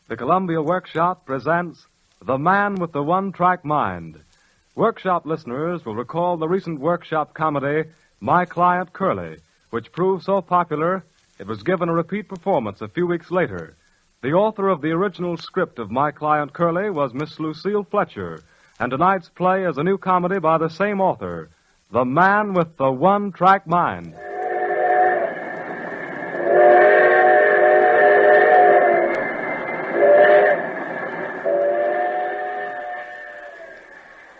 the Columbia Workshop presents The Man with the One-Track Mind. Workshop listeners will recall the recent Workshop comedy, My Client Curly, which proved so popular it was given a repeat performance a few weeks later. The author of the original script of My Client Curly was Miss Lucille Fletcher, and tonight's play is a new comedy by the same author, The Man with the One-Track Mind.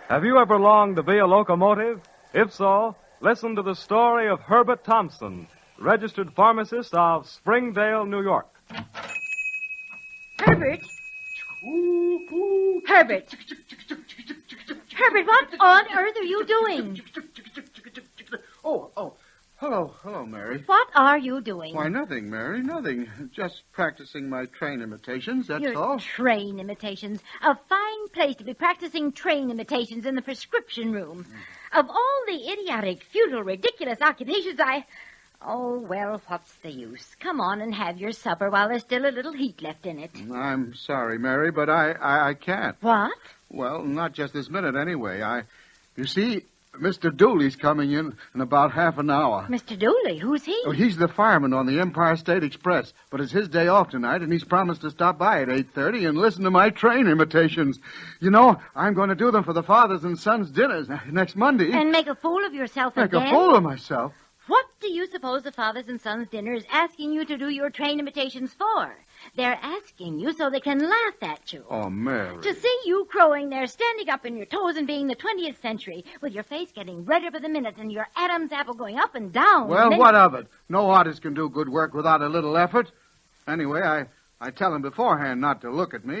Have you ever longed to be a locomotive? If so, listen to the story of Herbert Thompson, registered pharmacist of Springdale, New York. Herbert? Herbert! Herbert, what on earth are you doing? Hello, Mary. What are you doing? Why, nothing, Mary, nothing. Just practicing my train imitations, that's Your all. train imitations. A fine place to be practicing train imitations in the prescription room. Of all the idiotic, futile, ridiculous occupations, Oh, well, what's the use? Come on and have your supper while there's still a little heat left in it. I'm sorry, Mary, but I can't. What? Well, not just this minute, anyway. You see, Mr. Dooley's coming in about half an hour. Mr. Dooley? Who's he? Oh, he's the fireman on the Empire State Express, but it's his day off tonight, and he's promised to stop by at 8:30 and listen to my train imitations. You know, I'm going to do them for the fathers and sons dinners next Monday. And make a fool of yourself again? Make a fool of myself? What do you suppose the fathers and sons dinner is asking you to do your train imitations for? They're asking you so they can laugh at you. Oh, Mary. To see you crowing there, standing up on your toes and being the 20th century, with your face getting redder by the minute and your Adam's apple going up and down. Well, what of it? No artist can do good work without a little effort. Anyway, I tell them beforehand not to look at me.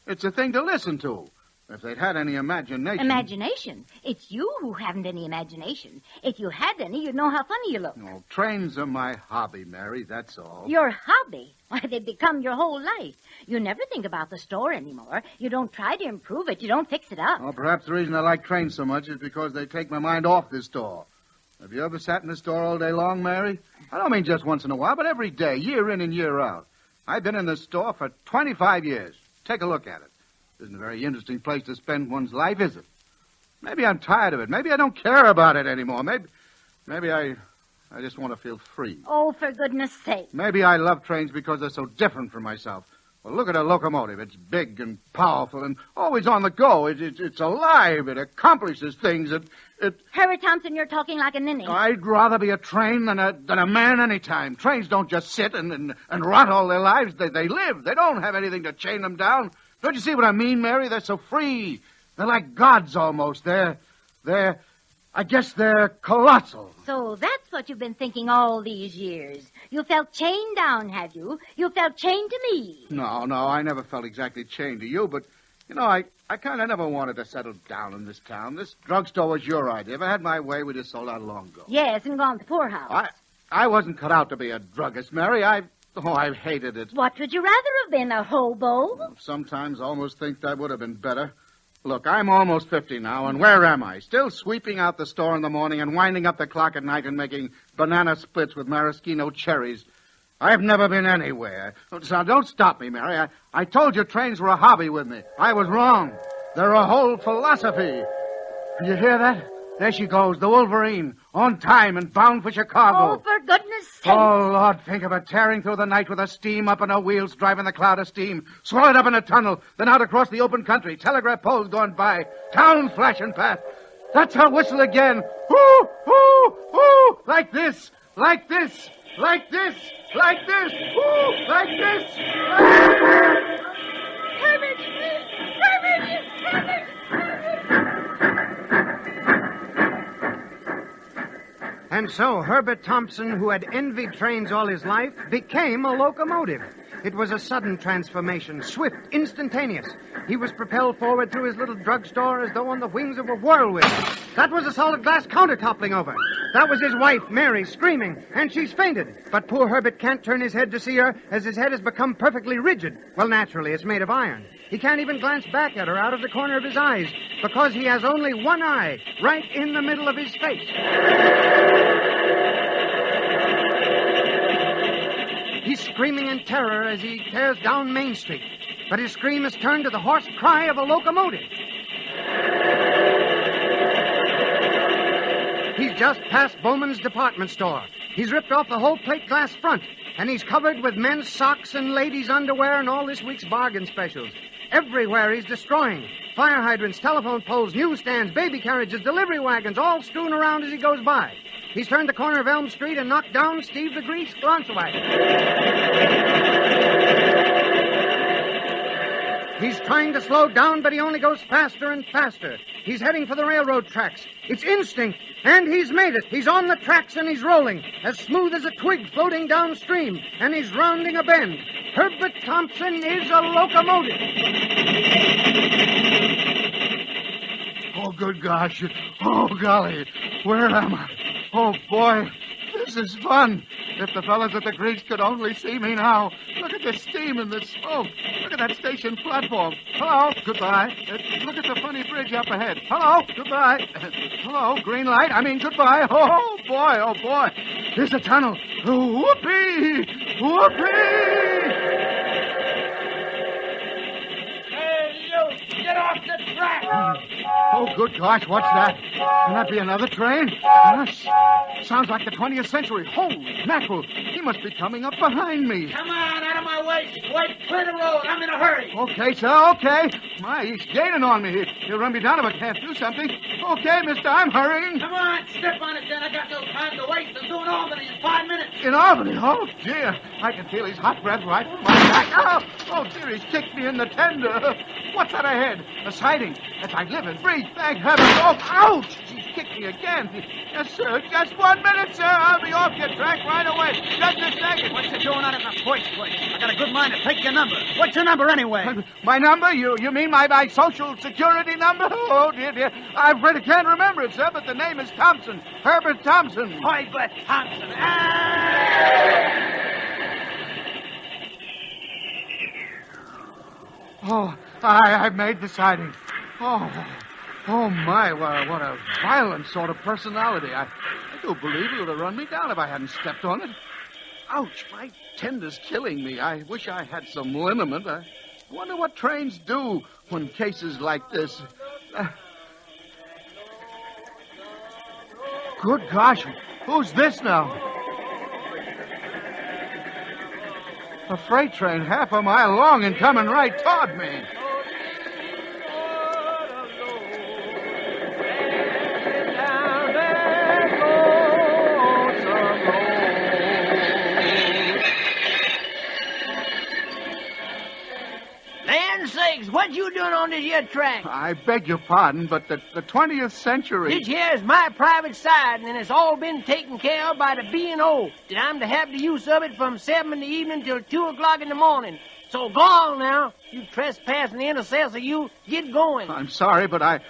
It's a thing to listen to. If they'd had any imagination... Imagination? It's you who haven't any imagination. If you had any, you'd know how funny you look. No, trains are my hobby, Mary, that's all. Your hobby? Why, they've become your whole life. You never think about the store anymore. You don't try to improve it. You don't fix it up. Well, perhaps the reason I like trains so much is because they take my mind off this store. Have you ever sat in the store all day long, Mary? I don't mean just once in a while, but every day, year in and year out. I've been in the store for 25 years. Take a look at it. Isn't a very interesting place to spend one's life, is it? Maybe I'm tired of it. Maybe I don't care about it anymore. Maybe I just want to feel free. Oh, for goodness sake. Maybe I love trains because they're so different from myself. Well, look at a locomotive. It's big and powerful and always on the go. It's alive. It accomplishes things. Herbert Thompson, you're talking like a ninny. I'd rather be a train than a man anytime. Trains don't just sit and rot all their lives. They live. They don't have anything to chain them down. Don't you see what I mean, Mary? They're so free. They're like gods almost. I guess they're colossal. So that's what you've been thinking all these years. You felt chained down, have you? You felt chained to me. No, I never felt exactly chained to you, but, you know, I kind of never wanted to settle down in this town. This drugstore was your idea. If I had my way, we'd have sold out long ago. Yes, and gone to the poorhouse. I wasn't cut out to be a druggist, Mary. I've hated it. What would you rather have been, a hobo? Sometimes I almost think that would have been better. Look, I'm almost 50 now, and where am I? Still sweeping out the store in the morning and winding up the clock at night and making banana splits with maraschino cherries. I've never been anywhere. So don't stop me, Mary. I told you trains were a hobby with me. I was wrong. They're a whole philosophy. You hear that? There she goes, the Wolverine, on time and bound for Chicago. Oh, for goodness sake. Oh, Lord, think of her tearing through the night with her steam up in her wheels, driving the cloud of steam, swallowed up in a tunnel, then out across the open country, telegraph poles going by, towns flashing past. That's her whistle again. Hoo, hoo, hoo, like this, like this, like this, like this, hoo, like this. Herbert! Herbert! Herbert! And so Herbert Thompson, who had envied trains all his life, became a locomotive. It was a sudden transformation, swift, instantaneous. He was propelled forward through his little drugstore as though on the wings of a whirlwind. That was a solid glass counter toppling over. That was his wife, Mary, screaming, and she's fainted. But poor Herbert can't turn his head to see her, as his head has become perfectly rigid. Well, naturally, it's made of iron. He can't even glance back at her out of the corner of his eyes, because he has only one eye, right in the middle of his face. He's screaming in terror as he tears down Main Street. but his scream is turned to the hoarse cry of a locomotive. He's just past Bowman's department store. He's ripped off the whole plate glass front, and he's covered with men's socks and ladies' underwear and all this week's bargain specials. Everywhere he's destroying. Fire hydrants, telephone poles, newsstands, baby carriages, delivery wagons, all strewn around as he goes by. He's turned the corner of Elm Street and knocked down Steve the Grease launch wagon. He's trying to slow down, but he only goes faster and faster. He's heading for the railroad tracks. It's instinct, and he's made it. He's on the tracks, and he's rolling, as smooth as a twig floating downstream, and he's rounding a bend. Herbert Thompson is a locomotive. Oh, good gosh. Oh, golly. Where am I? Oh, boy. This is fun. If the fellas at the Grease could only see me now. Look at the steam and the smoke. Look at that station platform. Hello. Goodbye. Look at the funny bridge up ahead. Hello. Goodbye. Hello. Green light. Goodbye. Oh, boy. Oh, boy. Here's a tunnel. Whoopee. Whoopee. Get off the track! Oh, good gosh, what's that? Can that be another train? Gosh, sounds like the 20th century. Holy mackerel, he must be coming up behind me. Come on, out of my way. Wait, clear the road. I'm in a hurry. Okay, sir, okay. My, he's gaining on me. He'll run me down if I can't do something. Okay, mister, I'm hurrying. Come on, step on it then. I got no time to waste. I'm doing Albany in 5 minutes. In Albany? Oh, dear. I can feel his hot breath right from my back. Oh, dear, he's kicked me in the tender. What's that ahead? A siding. As I live and breathe, thank heaven. Oh, ouch! He's kicked me again. Yes, sir. Just 1 minute, sir. I'll be off your track right away. Just a second. What you doing out in the porch place? I got a good mind to take your number. What's your number anyway? My number? You mean my social security number? Oh, dear. I really can't remember it, sir, but the name is Thompson. Herbert Thompson. Herbert Thompson. Oh, I've made the siding. Oh, my, what a violent sort of personality. I do believe he would have run me down if I hadn't stepped on it. Ouch, my tender's killing me. I wish I had some liniment. I wonder what trains do when cases like this. Good gosh, who's this now? A freight train half a mile long and coming right toward me. What you doing on this here track? I beg your pardon, but the 20th century... This here is my private siding, and it's all been taken care of by the B&O. And I'm to have the use of it from 7 in the evening till 2 o'clock in the morning. So go on now. You trespassing intercessor, you get going. I'm sorry, but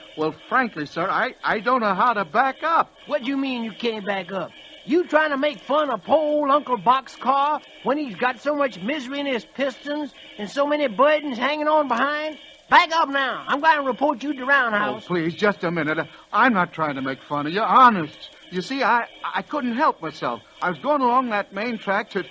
frankly, sir, I don't know how to back up. What do you mean you can't back up? You trying to make fun of poor old Uncle Boxcar when he's got so much misery in his pistons and so many burdens hanging on behind? Back up now. I'm going to report you to Roundhouse. Oh, please, just a minute. I'm not trying to make fun of you, honest. You see, I couldn't help myself. I was going along that main track to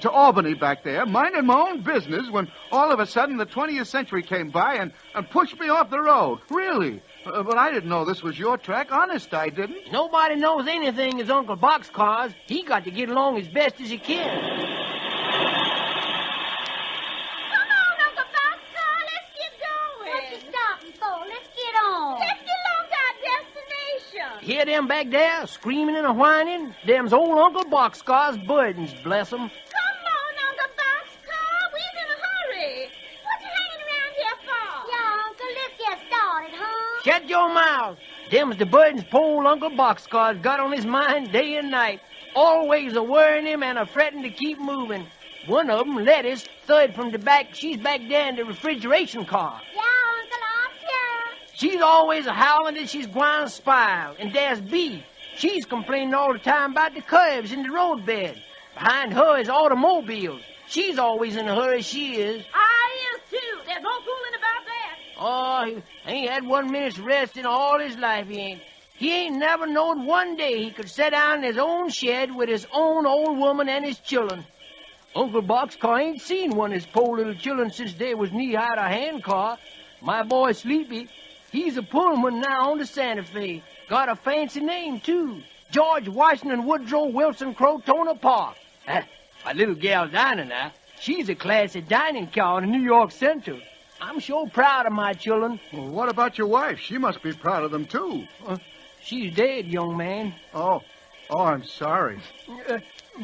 Albany back there, minding my own business, when all of a sudden the 20th century came by and pushed me off the road. Really. But I didn't know this was your track. Honest, I didn't. Nobody knows anything as Uncle Boxcar's. He got to get along as best as he can. Come on, Uncle Boxcar. Let's get going. What you stopping for? Let's get on. Let's get along to our destination. Hear them back there screaming and whining? Them's old Uncle Boxcar's burdens, bless 'em. Come on, Uncle Boxcar. We're in a hurry. What you hanging around here for? Yeah, Uncle, let's get started, huh? Shut your mouth. Them's the burdens poor old Uncle Boxcar's got on his mind day and night. Always a-worrying him and a-fretting to keep moving. One of 'em, Lettuce, third from the back, she's back there in the refrigeration car. Yeah, Uncle, I'm here. She's always a-howling that she's gwine spile. And there's Bee. She's complaining all the time about the curves in the roadbed. Behind her is automobiles. She's always in a hurry, she is. I is, too. There's no fooling about that. Oh, he ain't had 1 minute's rest in all his life, he ain't. He ain't never known one day he could sit down in his own shed with his own old woman and his children. Uncle Boxcar ain't seen one of his poor little children since they was knee-high to a handcar. My boy Sleepy, he's a pullman now on the Santa Fe. Got a fancy name, too. George Washington Woodrow Wilson Crotona Park. My little gal Dinah now, she's a classy dining car in New York Central. I'm sure proud of my children. Well, what about your wife? She must be proud of them, too. She's dead, young man. Oh, I'm sorry.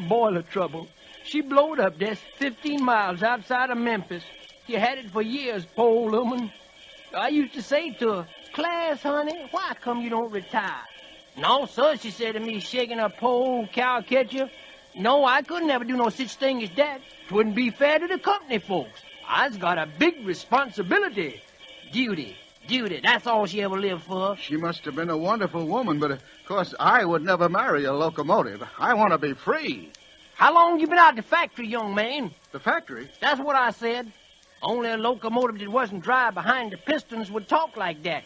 Boiler trouble. She blowed up there 15 miles outside of Memphis. She had it for years, poor old woman. I used to say to her, "Class, honey, why come you don't retire?" "No, sir," she said to me, shaking her poor old cow catcher. "No, I couldn't ever do no such thing as that. 'Twouldn't be fair to the company folks. I's got a big responsibility. Duty, that's all she ever lived for." She must have been a wonderful woman, but of course I would never marry a locomotive. I want to be free. How long you been out the factory, young man? The factory? That's what I said. Only a locomotive that wasn't dry behind the pistons would talk like that.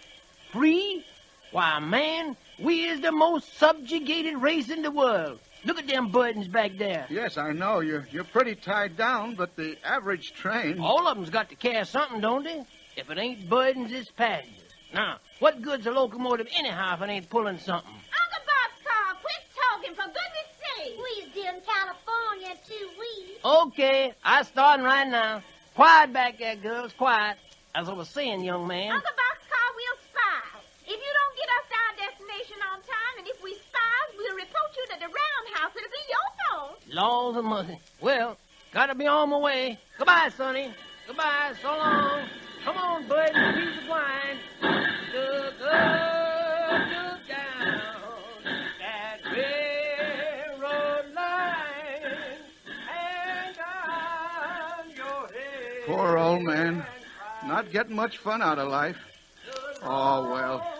Free? Why, man, we is the most subjugated race in the world. Look at them burdens back there. Yes, I know. You're pretty tied down, but the average train... All of them's got to carry something, don't they? If it ain't burdens, it's passengers. Now, what good's a locomotive anyhow if it ain't pulling something? Uncle Boxcar, quit talking, for goodness sake. We's dear in California, too, we. Okay, I'm starting right now. Quiet back there, girls, quiet. As I was saying, young man. Uncle Boxcar, we'll spy. If you don't get us to our destination on time, and if we spy, we'll report you to the roundhouse. It'll be your fault. Laws of mercy. Well, gotta be on my way. Goodbye, Sonny. Goodbye, so long. Come on, bud, the music wine. Look up, look down that railroad line, and on your head. Poor old man. Not getting much fun out of life. Oh, well.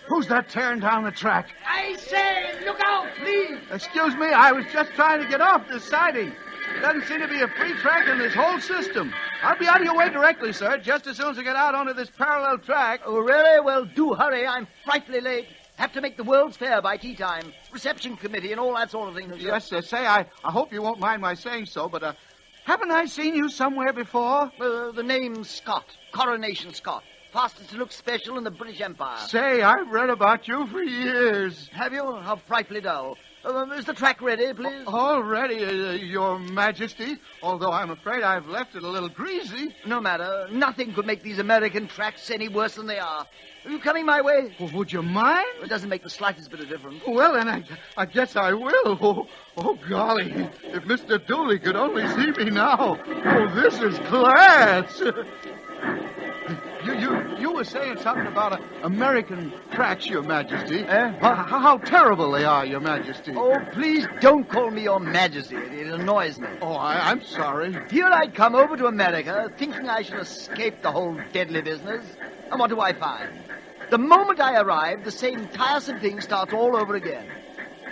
Who's that tearing down the track? I say, look out, please. Excuse me, I was just trying to get off this siding. There doesn't seem to be a free track in this whole system. I'll be out of your way directly, sir, just as soon as I get out onto this parallel track. Oh, really? Well, do hurry. I'm frightfully late. Have to make the World's Fair by tea time. Reception committee and all that sort of thing. Yes, sir. Say, I hope you won't mind my saying so, but haven't I seen you somewhere before? The name's Scott. Coronation Scott. Fastest to look special in the British Empire. Say, I've read about you for years. Have you? How frightfully dull. Is the track ready, please? All ready, Your Majesty, although I'm afraid I've left it a little greasy. No matter. Nothing could make these American tracks any worse than they are. Are you coming my way? Well, would you mind? It doesn't make the slightest bit of difference. Well, then, I guess I will. Oh, golly, if Mr. Dooley could only see me now. Oh, this is class. You were saying something about American tracks, Your Majesty. How terrible they are, Your Majesty. Oh, please don't call me Your Majesty. It annoys me. Oh, I'm sorry. Here I'd come over to America thinking I should escape the whole deadly business. And what do I find? The moment I arrive, the same tiresome thing starts all over again.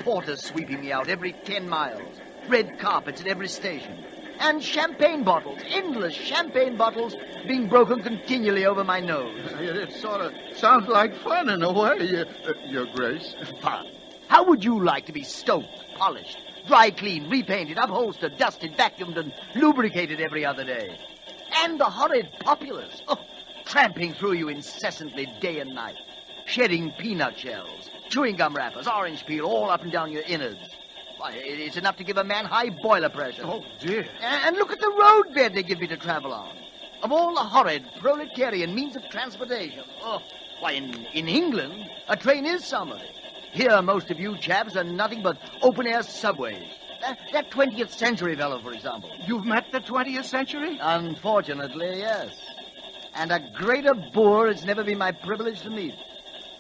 Porters sweeping me out every 10 miles. Red carpets at every station. And champagne bottles, endless champagne bottles, being broken continually over my nose. It sort of sounds like fun in a way, Your Grace. Fun? How would you like to be stoked, polished, dry cleaned, repainted, upholstered, dusted, vacuumed, and lubricated every other day? And the horrid populace, tramping through you incessantly day and night, shedding peanut shells, chewing gum wrappers, orange peel, all up and down your innards. Why, it's enough to give a man high boiler pressure. Oh, dear. And look at the roadbed they give me to travel on. Of all the horrid proletarian means of transportation. Why, in England, a train is somebody. Here, most of you chaps are nothing but open-air subways. That 20th century fellow, for example. You've met the 20th century? Unfortunately, yes. And a greater boor it's never been my privilege to meet.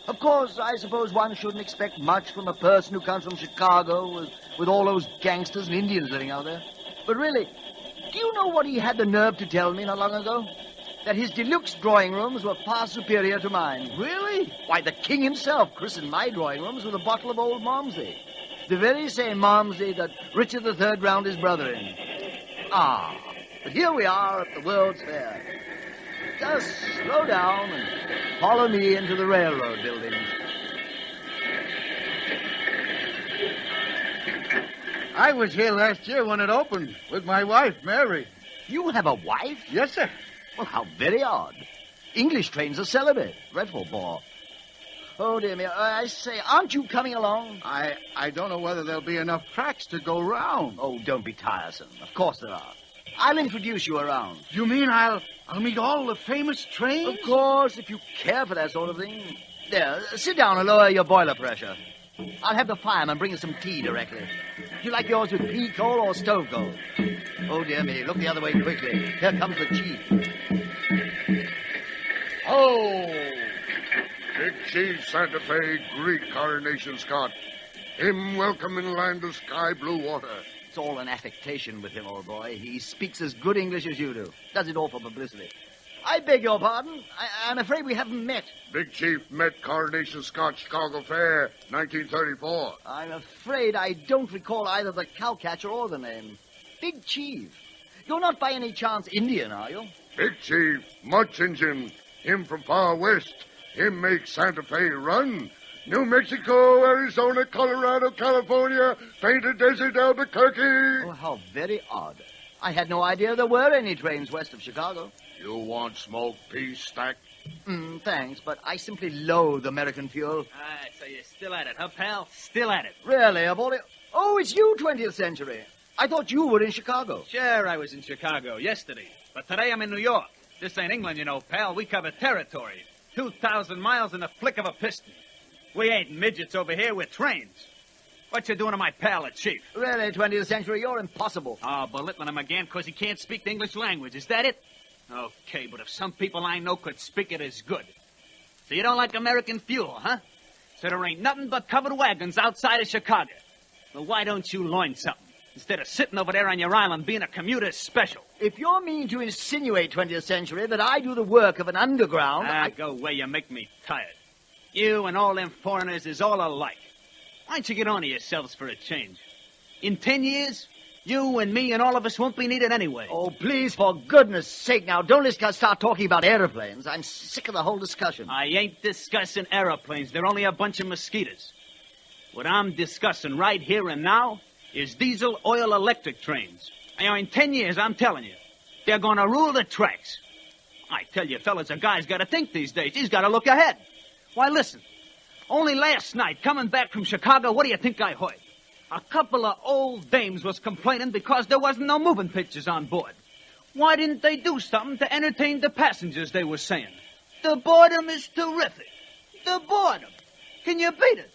Of course, I suppose one shouldn't expect much from a person who comes from Chicago with all those gangsters and Indians living out there. But really, do you know what he had the nerve to tell me not long ago? That his deluxe drawing rooms were far superior to mine. Really? Why, the king himself christened my drawing rooms with a bottle of old Malmsey. The very same Malmsey that Richard III drowned his brother in. But here we are at the World's Fair. Just slow down and follow me into the railroad building. I was here last year when it opened with my wife, Mary. You have a wife? Yes, sir. Well, how very odd. English trains are celibate. Dreadful bore. Oh, dear me. I say, aren't you coming along? I don't know whether there'll be enough tracks to go round. Oh, don't be tiresome. Of course there are. I'll introduce you around. You mean I'll meet all the famous trains? Of course, if you care for that sort of thing. There, sit down and lower your boiler pressure. I'll have the fireman bring you some tea directly. Do you like yours with pea coal or stove coal? Oh, dear me. Look the other way quickly. Here comes the chief. Oh! Big Chief Santa Fe, Greek Coronation Scott. Him welcome in land of sky blue water. It's all an affectation with him, old boy. He speaks as good English as you do. Does it all for publicity. I beg your pardon. I'm afraid we haven't met. Big Chief met Coronation Scott Chicago Fair, 1934. I'm afraid I don't recall either the cowcatcher or the name. Big Chief. You're not by any chance Indian, are you? Big Chief, much Injun. Him from far west. Him make Santa Fe run. New Mexico, Arizona, Colorado, California, painted desert Albuquerque. Oh, how very odd. I had no idea there were any trains west of Chicago. You want smoke, peace, stack? Thanks, but I simply loathe American fuel. So you're still at it, huh, pal? Still at it. Really, of all the... Oh, it's you, 20th Century. I thought you were in Chicago. Sure, I was in Chicago yesterday. But today I'm in New York. This ain't England, you know, pal. We cover territory. 2,000 miles in the flick of a piston. We ain't midgets over here, we're trains. What you doing to my pal, the chief? Really, 20th Century, you're impossible. Oh, belittling him again because he can't speak the English language. Is that it? Okay, but if some people I know could speak it as good. So you don't like American fuel, huh? So there ain't nothing but covered wagons outside of Chicago. Well, why don't you learn something? Instead of sitting over there on your island being a commuter special. If you're meaning to insinuate, 20th Century, that I do the work of an underground... Go away, you make me tired. You and all them foreigners is all alike. Why don't you get on to yourselves for a change? In 10 years, you and me and all of us won't be needed anyway. Oh, please, for goodness sake, now, don't let's start talking about airplanes. I'm sick of the whole discussion. I ain't discussing airplanes. They're only a bunch of mosquitoes. What I'm discussing right here and now is diesel oil electric trains. In 10 years, I'm telling you, they're going to rule the tracks. I tell you, fellas, a guy's got to think these days. He's got to look ahead. Why, listen, only last night, coming back from Chicago, what do you think I heard? A couple of old dames was complaining because there wasn't no moving pictures on board. Why didn't they do something to entertain the passengers, they were saying? The boredom is terrific. The boredom. Can you beat it?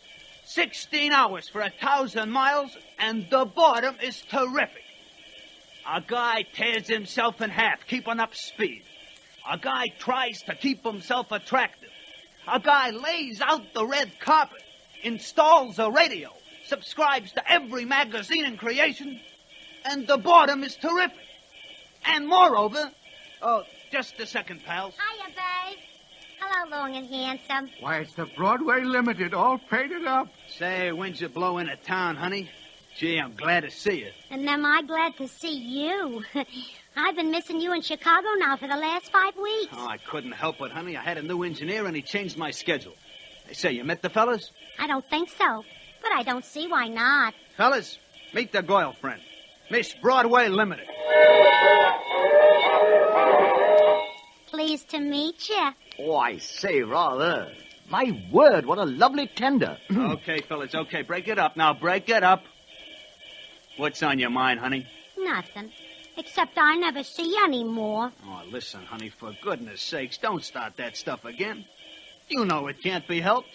16 hours for 1,000 miles, and the boredom is terrific. A guy tears himself in half, keeping up speed. A guy tries to keep himself attractive. A guy lays out the red carpet, installs a radio, subscribes to every magazine in creation, and the boredom is terrific. And moreover... Oh, just a second, pals. Hiya, babe. Hello, long and handsome. Why, it's the Broadway Limited, all painted up. Say, when'd you blow into town, honey? Gee, I'm glad to see you. And am I glad to see you. I've been missing you in Chicago now for the last 5 weeks. Oh, I couldn't help it, honey. I had a new engineer, and he changed my schedule. Hey, say, you met the fellas? I don't think so, but I don't see why not. Fellas, meet the girlfriend, Miss Broadway Limited. Pleased to meet you. Oh, I say, rather. My word, what a lovely tender. Okay, fellas, okay. Break it up now. Break it up. What's on your mind, honey? Nothing. Except I never see you anymore. Oh, listen, honey, for goodness sakes, don't start that stuff again. You know it can't be helped.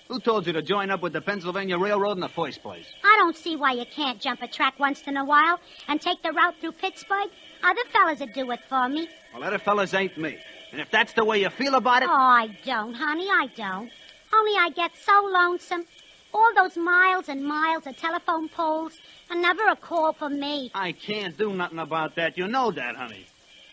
Who told you to join up with the Pennsylvania Railroad in the first place? I don't see why you can't jump a track once in a while and take the route through Pittsburgh. Other fellas would do it for me. Well, other fellas ain't me. And if that's the way you feel about it... Oh, I don't, honey, I don't. Only I get so lonesome. All those miles and miles of telephone poles and never a call for me. I can't do nothing about that. You know that, honey.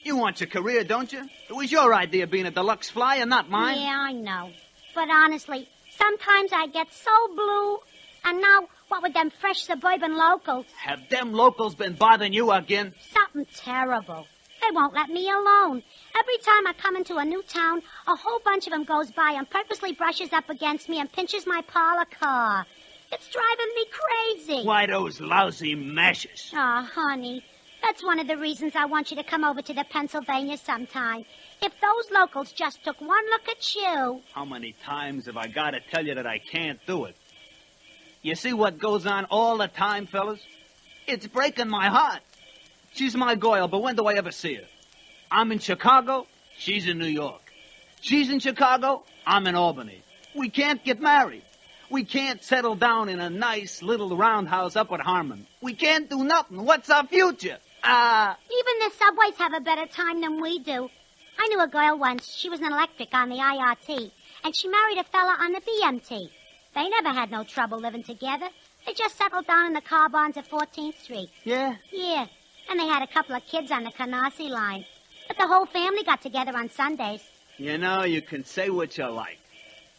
You want your career, don't you? It was your idea being a deluxe flyer, not mine. Yeah, I know. But honestly, sometimes I get so blue. And now, what with them fresh suburban locals? Have them locals been bothering you again? Something terrible. They won't let me alone. Every time I come into a new town, a whole bunch of them goes by and purposely brushes up against me and pinches my parlor car. It's driving me crazy. Why, those lousy mashers. Oh, honey, that's one of the reasons I want you to come over to the Pennsylvania sometime. If those locals just took one look at you. How many times have I got to tell you that I can't do it? You see what goes on all the time, fellas? It's breaking my heart. She's my girl, but when do I ever see her? I'm in Chicago, she's in New York. She's in Chicago, I'm in Albany. We can't get married. We can't settle down in a nice little roundhouse up at Harmon. We can't do nothing. What's our future? Even the subways have a better time than we do. I knew a girl once. She was an electric on the IRT, and she married a fella on the BMT. They never had no trouble living together. They just settled down in the car barns at 14th Street. Yeah? Yeah, and they had a couple of kids on the Canarsie line. But the whole family got together on Sundays. You know, you can say what you like,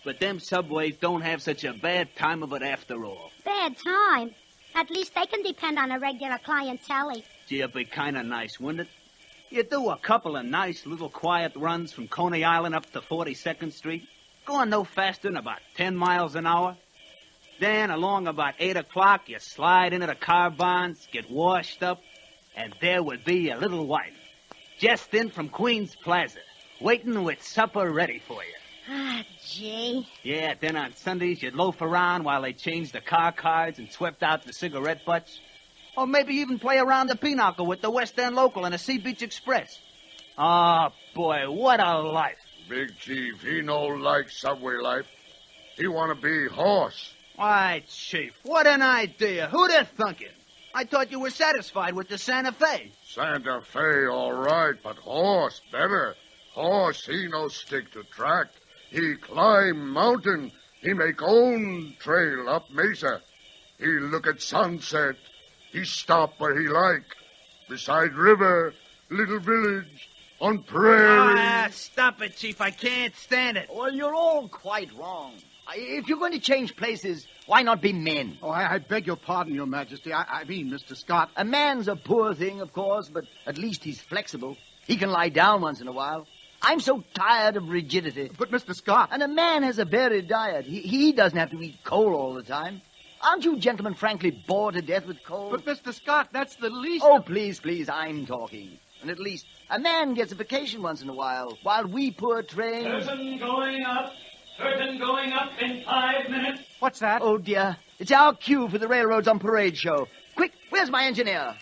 but them subways don't have such a bad time of it after all. Bad time? At least they can depend on a regular clientele. Gee, it'd be kind of nice, wouldn't it? You do a couple of nice little quiet runs from Coney Island up to 42nd Street, going no faster than about 10 miles an hour. Then along about 8 o'clock, you slide into the car barns, get washed up, and there would be your little wife, just in from Queens Plaza, waiting with supper ready for you. Ah, gee. Yeah, then on Sundays you'd loaf around while they changed the car cards and swept out the cigarette butts. Or maybe even play around the pinochle with the West End Local and the Sea Beach Express. Oh, boy, what a life. Big Chief, he no like subway life. He want to be horse. Why, Chief, what an idea. Who'd have thunk it? I thought you were satisfied with the Santa Fe. Santa Fe, all right, but horse better. Horse, he no stick to track. He climb mountain. He make own trail up mesa. He look at sunset. He stop where he like. Beside river, little village, on prairie. Ah, stop it, Chief. I can't stand it. Well, you're all quite wrong. If you're going to change places, why not be men? Oh, I beg your pardon, Your Majesty. I mean, Mr. Scott. A man's a poor thing, of course, but at least he's flexible. He can lie down once in a while. I'm so tired of rigidity. But, Mr. Scott. And a man has a varied diet. He doesn't have to eat coal all the time. Aren't you gentlemen frankly bored to death with coal? But, Mr. Scott, that's the least... Oh, please, I'm talking. And at least a man gets a vacation once in a while we poor trains... Curtain going up. Curtain going up in 5 minutes. What's that? Oh, dear. It's our cue for the Railroads on Parade show. Quick, where's my engineer?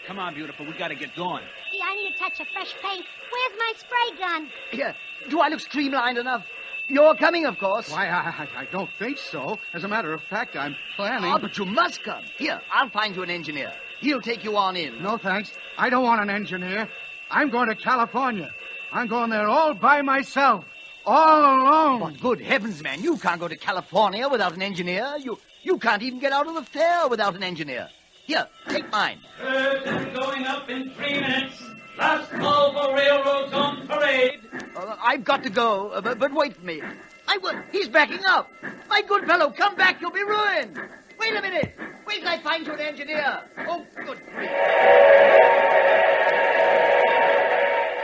Come on, beautiful. We got to get going. Gee, I need a touch of fresh paint. Where's my spray gun? Here, do I look streamlined enough? You're coming, of course. Why, I don't think so. As a matter of fact, I'm planning... Oh, but you must come. Here, I'll find you an engineer. He'll take you on in. No, thanks. I don't want an engineer. I'm going to California. I'm going there all by myself. All alone. But good heavens, man, you can't go to California without an engineer. You can't even get out of the fair without an engineer. Here, take mine. Curtain going up in 3 minutes. Last call for Railroads on Parade. I've got to go, but wait for me. He's backing up. My good fellow, come back, you'll be ruined. Wait a minute. Wait till I find you an engineer. Oh, good grief.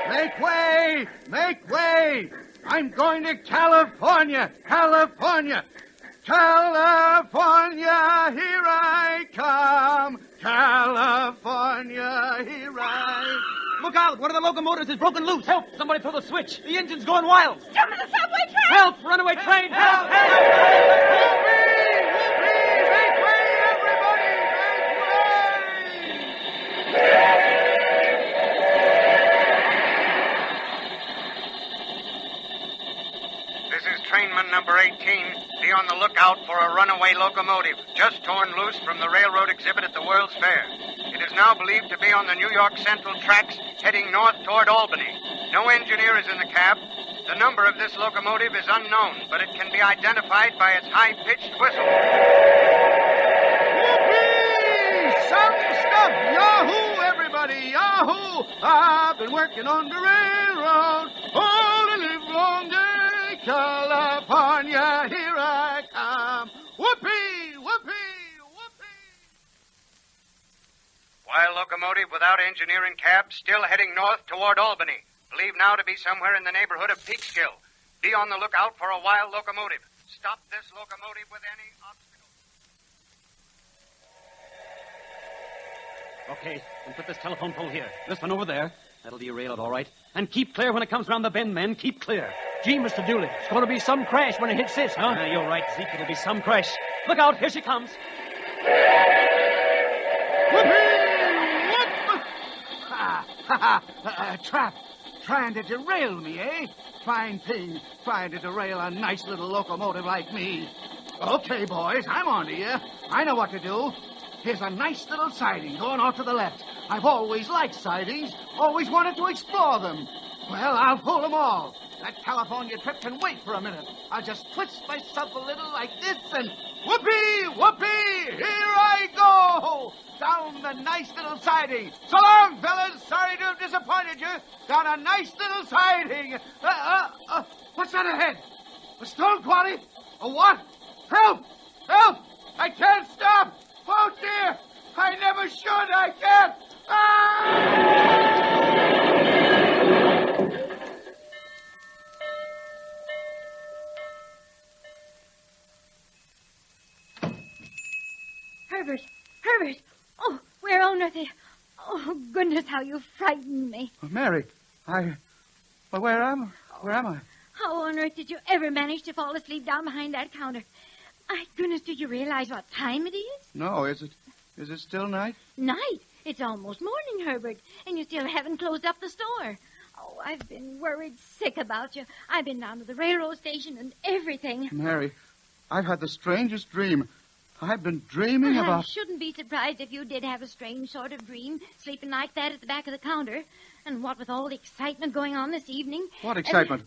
Make way! Make way! I'm going to California! California! California, here I come! California, here I... Look out! One of the locomotives is broken loose. Help! Somebody throw the switch. The engine's going wild. Jump in the subway train! Help! Runaway train! Help! Help! Make way, everybody! Make way! This is trainman number 18. Be on the lookout for a runaway locomotive just torn loose from the railroad exhibit at the World's Fair. It is now believed to be on the New York Central tracks heading north toward Albany. No engineer is in the cab. The number of this locomotive is unknown, but it can be identified by its high-pitched whistle. Whoopee! Some stuff! Yahoo, everybody! Yahoo! I've been working on the railroad all the livelong day. California, here I come. Whoopee! Whoopee! Whoopee! Wild locomotive without engineer and cab, still heading north toward Albany. Believed now to be somewhere in the neighborhood of Peekskill. Be on the lookout for a wild locomotive. Stop this locomotive with any obstacle. Okay, and put this telephone pole here. This one over there. That'll derail it all right. And keep clear when it comes around the bend, men. Keep clear. Gee, Mr. Dooley, it's going to be some crash when it hits this, huh? You're right, Zeke. It'll be some crash. Look out. Here she comes. Trap. Trying to derail me, eh? Fine thing. Trying to derail a nice little locomotive like me. Okay, boys, I'm on to you. I know what to do. Here's a nice little siding going off to the left. I've always liked sidings. Always wanted to explore them. Well, I'll pull them all. That California trip can wait for a minute. I'll just twist myself a little like this and whoopee, whoopee, here I go! Down the nice little siding. So long, fellas. Sorry to have disappointed you. Down a nice little siding. What's that ahead? A stone quarry? A what? Help! Help! I can't stop! Oh, dear! I never should! I can't! Herbert! Oh, where on earth are you? Oh, goodness, how you frightened me. Mary, where am I? How on earth did you ever manage to fall asleep down behind that counter? My goodness, do you realize what time it is? No, is it still night? Night? It's almost morning, Herbert, and you still haven't closed up the store. Oh, I've been worried sick about you. I've been down to the railroad station and everything. Mary, I've had the strangest dream. I've been dreaming I about... shouldn't be surprised if you did have a strange sort of dream, sleeping like that at the back of the counter. And what with all the excitement going on this evening... What excitement?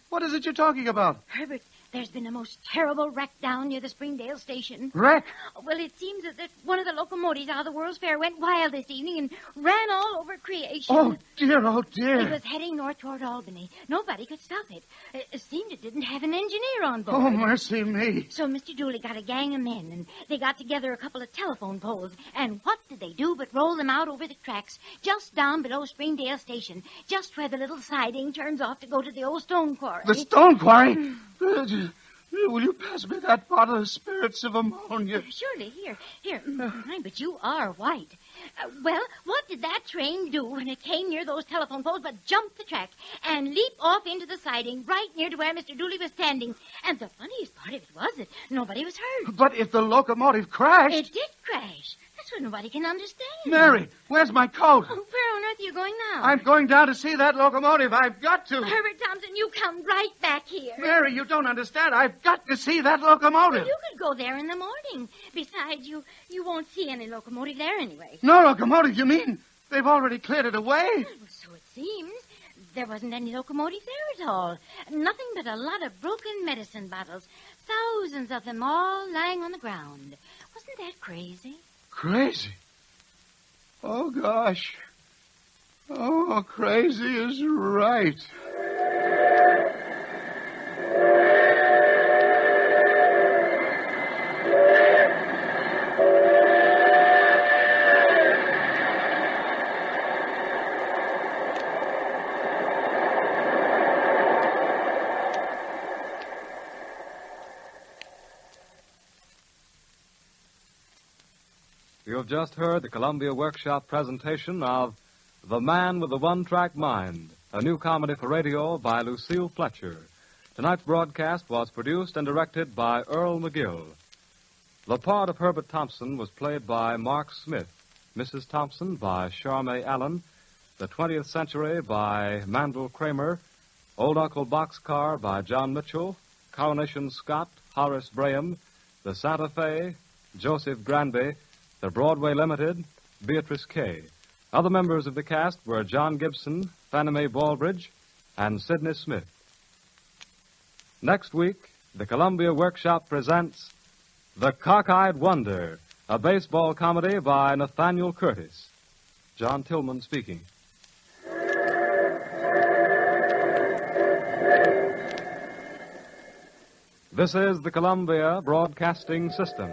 What is it you're talking about? Herbert, there's been a most terrible wreck down near the Springdale station. Wreck? Well, it seems that one of the locomotives out of the World's Fair went wild this evening and ran all over creation. Oh, dear, oh, dear. It was heading north toward Albany. Nobody could stop it. It seemed it didn't have an engineer on board. Oh, mercy me. So Mr. Dooley got a gang of men, and they got together a couple of telephone poles. And what did they do but roll them out over the tracks, just down below Springdale Station, just where the little siding turns off to go to the old stone quarry. The stone quarry? Will you pass me that bottle of spirits of ammonia? Surely. Here. But you are white. Well, what did that train do when it came near those telephone poles but jump the track and leap off into the siding right near to where Mr. Dooley was standing? And the funniest part of it was that nobody was hurt. But if the locomotive crashed... It did crash. That's what nobody can understand. Mary, where's my coat? Oh, where on earth are you going now? I'm going down to see that locomotive. I've got to. Herbert Thompson, you come right back here. Mary, you don't understand. I've got to see that locomotive. Well, you could go there in the morning. Besides, you won't see any locomotive there anyway. No locomotive, you mean? They've already cleared it away? Well, so it seems. There wasn't any locomotive there at all. Nothing but a lot of broken medicine bottles. Thousands of them all lying on the ground. Wasn't that crazy? Crazy? Oh, gosh. Oh, crazy is right. You have just heard the Columbia Workshop presentation of The Man with the One-Track Mind, a new comedy for radio by Lucille Fletcher. Tonight's broadcast was produced and directed by Earl McGill. The part of Herbert Thompson was played by Mark Smith, Mrs. Thompson by Charmaine Allen, The 20th Century by Mandel Kramer, Old Uncle Boxcar by John Mitchell, Coronation Scott, Horace Braham, The Santa Fe, Joseph Granby, The Broadway Limited, Beatrice Kay. Other members of the cast were John Gibson, Fannie Mae Baldridge, and Sidney Smith. Next week, the Columbia Workshop presents The Cockeyed Wonder, a baseball comedy by Nathaniel Curtis. John Tillman speaking. This is the Columbia Broadcasting System.